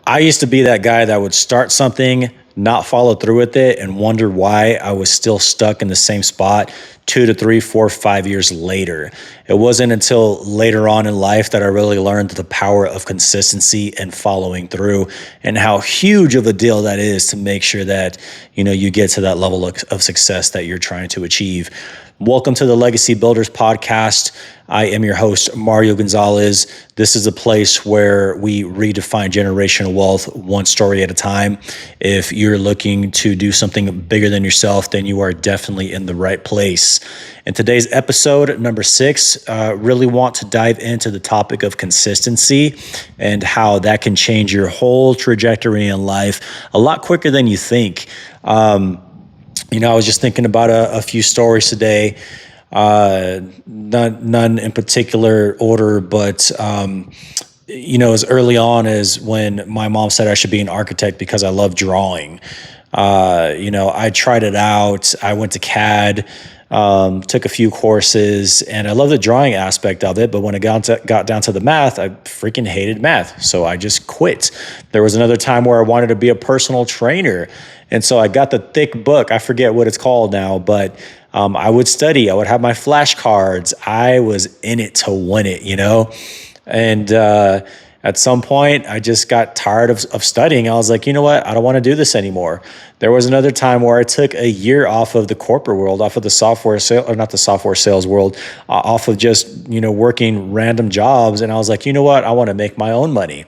I used to be that guy that would start something, not follow through with it, and wonder why I was still stuck in the same spot 2 to 3, 4, 5 years later. It wasn't until later on in life that I really learned the power of consistency and following through, and how huge of a deal that is to make sure that you get to that level of success that you're trying to achieve. Welcome to the Legacy Builders Podcast. I am your host, Mario Gonzalez. This is a place where we redefine generational wealth one story at a time. If you're looking to do something bigger than yourself, then you are definitely in the right place. In today's episode, number 6, really want to dive into the topic of consistency and how that can change your whole trajectory in life a lot quicker than you think. I was just thinking about a few stories today, none in particular order, but, as early on as when my mom said I should be an architect because I love drawing. I tried it out. I went to CAD, took a few courses, and I love the drawing aspect of it. But when it got down to the math, I freaking hated math. So I just quit. There was another time where I wanted to be a personal trainer. And so I got the thick book. I forget what it's called now, but I would study. I would have my flashcards. I was in it to win it, And at some point, I just got tired of studying. I was like, you know what? I don't want to do this anymore. There was another time where I took a year off of the corporate world, off of the software sale, or not the software sales world, off of just, working random jobs. And I was like, you know what? I want to make my own money.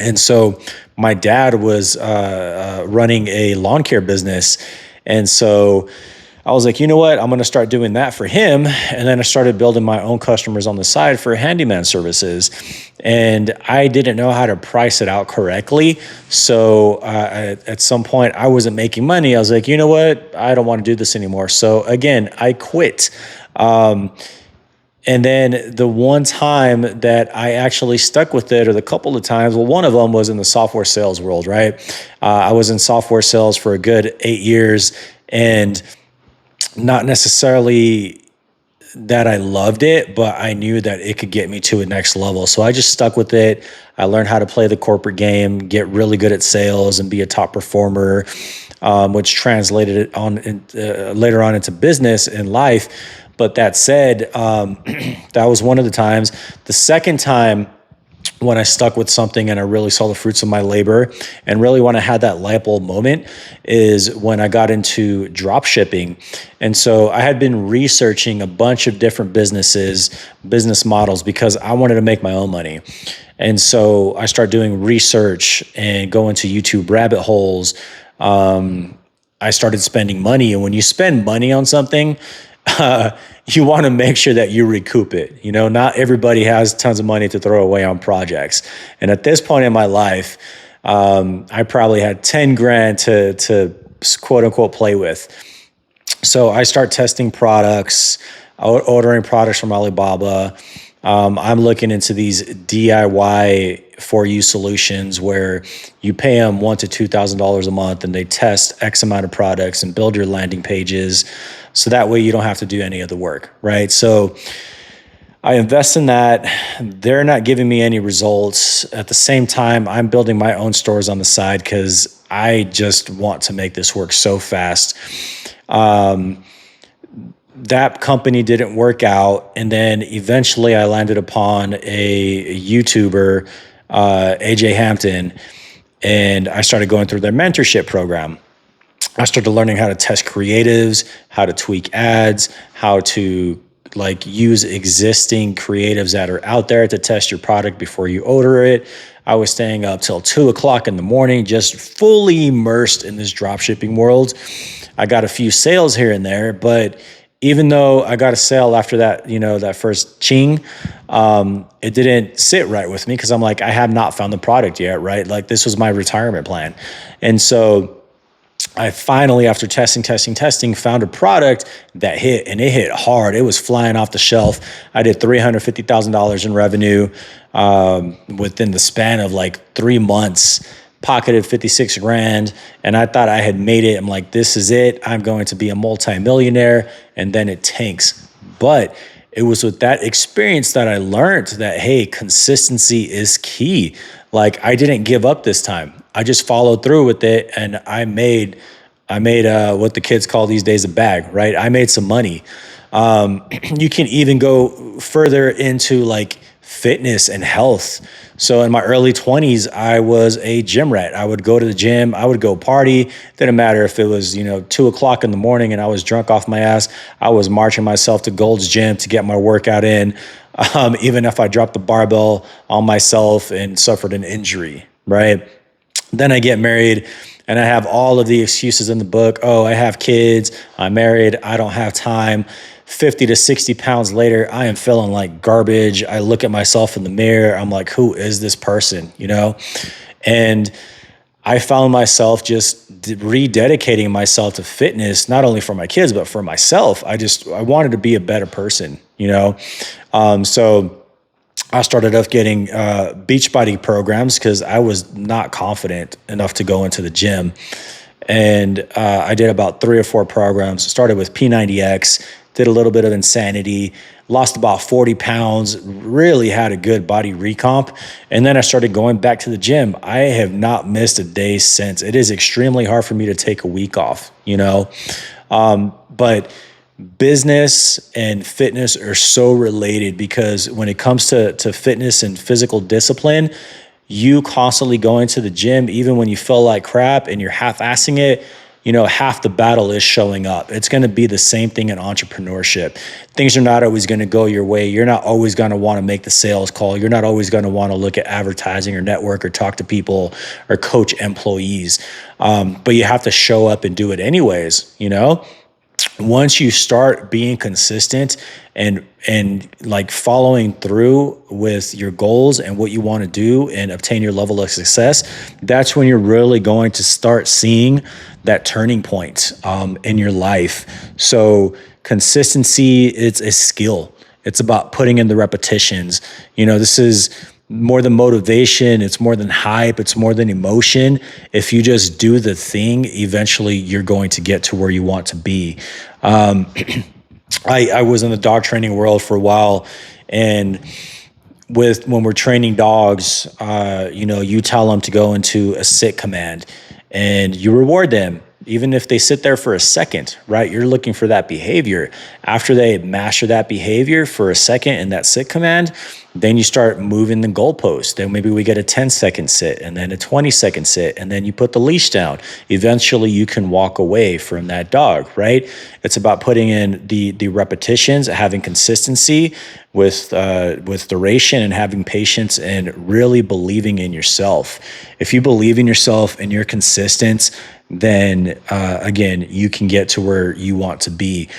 And so my dad was running a lawn care business. And so I was like, you know what? I'm going to start doing that for him. And then I started building my own customers on the side for handyman services. And I didn't know how to price it out correctly. So at some point, I wasn't making money. I was like, you know what? I don't want to do this anymore. So again, I quit. And then the one time that I actually stuck with it, or the couple of times, well, one of them was in the software sales world, right? I was in software sales for a good 8 years, and not necessarily that I loved it, but I knew that it could get me to a next level. So I just stuck with it. I learned how to play the corporate game, get really good at sales, and be a top performer, which translated it on later on into business and life. But that said, that was one of the times. The second time when I stuck with something and I really saw the fruits of my labor, and really when I had that light bulb moment, is when I got into drop shipping. And so I had been researching a bunch of different business models, because I wanted to make my own money. And so I started doing research and going to YouTube rabbit holes. I started spending money. And when you spend money on something, you want to make sure that you recoup it. Not everybody has tons of money to throw away on projects. And at this point in my life, I probably had 10 grand to quote unquote play with. So I start testing products, ordering products from Alibaba. I'm looking into these DIY for you solutions where you pay them $1,000 to $2,000 a month, and they test X amount of products and build your landing pages. So that way you don't have to do any of the work, right? So I invest in that. They're not giving me any results. At the same time, I'm building my own stores on the side because I just want to make this work so fast. That company didn't work out. And then eventually I landed upon a YouTuber, AJ Hampton, and I started going through their mentorship program. I started learning how to test creatives, how to tweak ads, how to use existing creatives that are out there to test your product before you order it. I was staying up till 2:00 in the morning, just fully immersed in this dropshipping world. I got a few sales here and there, but even though I got a sale after that, that first ching, it didn't sit right with me, because I'm like, I have not found the product yet, right? This was my retirement plan. And so I finally, after testing, found a product that hit, and it hit hard. It was flying off the shelf. I did $350,000 in revenue within the span of 3 months. Pocketed 56 grand, and I thought I had made it. I'm like, this is it. I'm going to be a multimillionaire. And then it tanks. But it was with that experience that I learned that, hey, consistency is key. Like, I didn't give up this time. I just followed through with it, and I made what the kids call these days a bag, right? I made some money. You can even go further into like fitness and health. So in my early 20s, I was a gym rat. I would go to the gym, I would go party. Didn't matter if it was, 2 o'clock in the morning and I was drunk off my ass. I was marching myself to Gold's Gym to get my workout in, even if I dropped the barbell on myself and suffered an injury, right? Then I get married and I have all of the excuses in the book. Oh, I have kids, I'm married, I don't have time. 50 to 60 pounds later, I am feeling like garbage. I look at myself in the mirror. I'm like, who is this person? And I found myself just rededicating myself to fitness, not only for my kids, but for myself. I wanted to be a better person. So I started off getting Beachbody programs because I was not confident enough to go into the gym. And I did about 3 or 4 programs. Started with P90X, did a little bit of Insanity, lost about 40 pounds, really had a good body recomp. And then I started going back to the gym. I have not missed a day since. It is extremely hard for me to take a week off. But business and fitness are so related because when it comes to fitness and physical discipline, you constantly going to the gym, even when you feel like crap and you're half-assing it, half the battle is showing up. It's going to be the same thing in entrepreneurship. Things are not always going to go your way. You're not always going to want to make the sales call. You're not always going to want to look at advertising or network or talk to people or coach employees. But you have to show up and do it anyways. Once you start being consistent and like following through with your goals and what you want to do and obtain your level of success, that's when you're really going to start seeing that turning point in your life. So consistency, it's a skill. It's about putting in the repetitions. This is more than motivation. It's more than hype. It's more than emotion. If you just do the thing, eventually you're going to get to where you want to be. I was in the dog training world for a while, and when we're training dogs, you tell them to go into a sit command and you reward them. Even if they sit there for a second, right? You're looking for that behavior. After they master that behavior for a second in that sit command, then you start moving the goalpost. Then maybe we get a 10-second sit and then a 20-second sit, and then you put the leash down. Eventually you can walk away from that dog, right? It's about putting in the repetitions, having consistency with duration, and having patience, and really believing in yourself. If you believe in yourself and you're consistent, then again, you can get to where you want to be.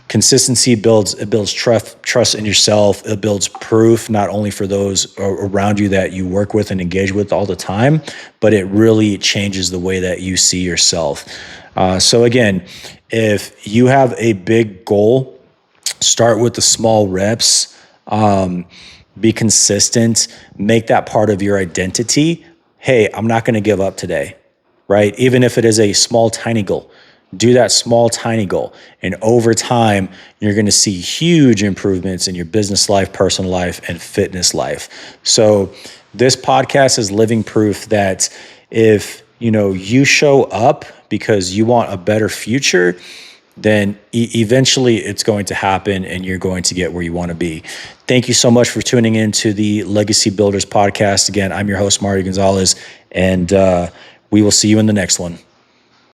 Consistency builds trust in yourself. It builds proof, not only for those around you that you work with and engage with all the time, but it really changes the way that you see yourself. So again, if you have a big goal, start with the small reps, be consistent, make that part of your identity. Hey, I'm not going to give up today. Right? Even if it is a small, tiny goal, do that small, tiny goal. And over time, you're going to see huge improvements in your business life, personal life, and fitness life. So this podcast is living proof that if, you show up because you want a better future, then eventually it's going to happen and you're going to get where you want to be. Thank you so much for tuning in to the Legacy Builders podcast. Again, I'm your host, Mario Gonzalez, and we will see you in the next one.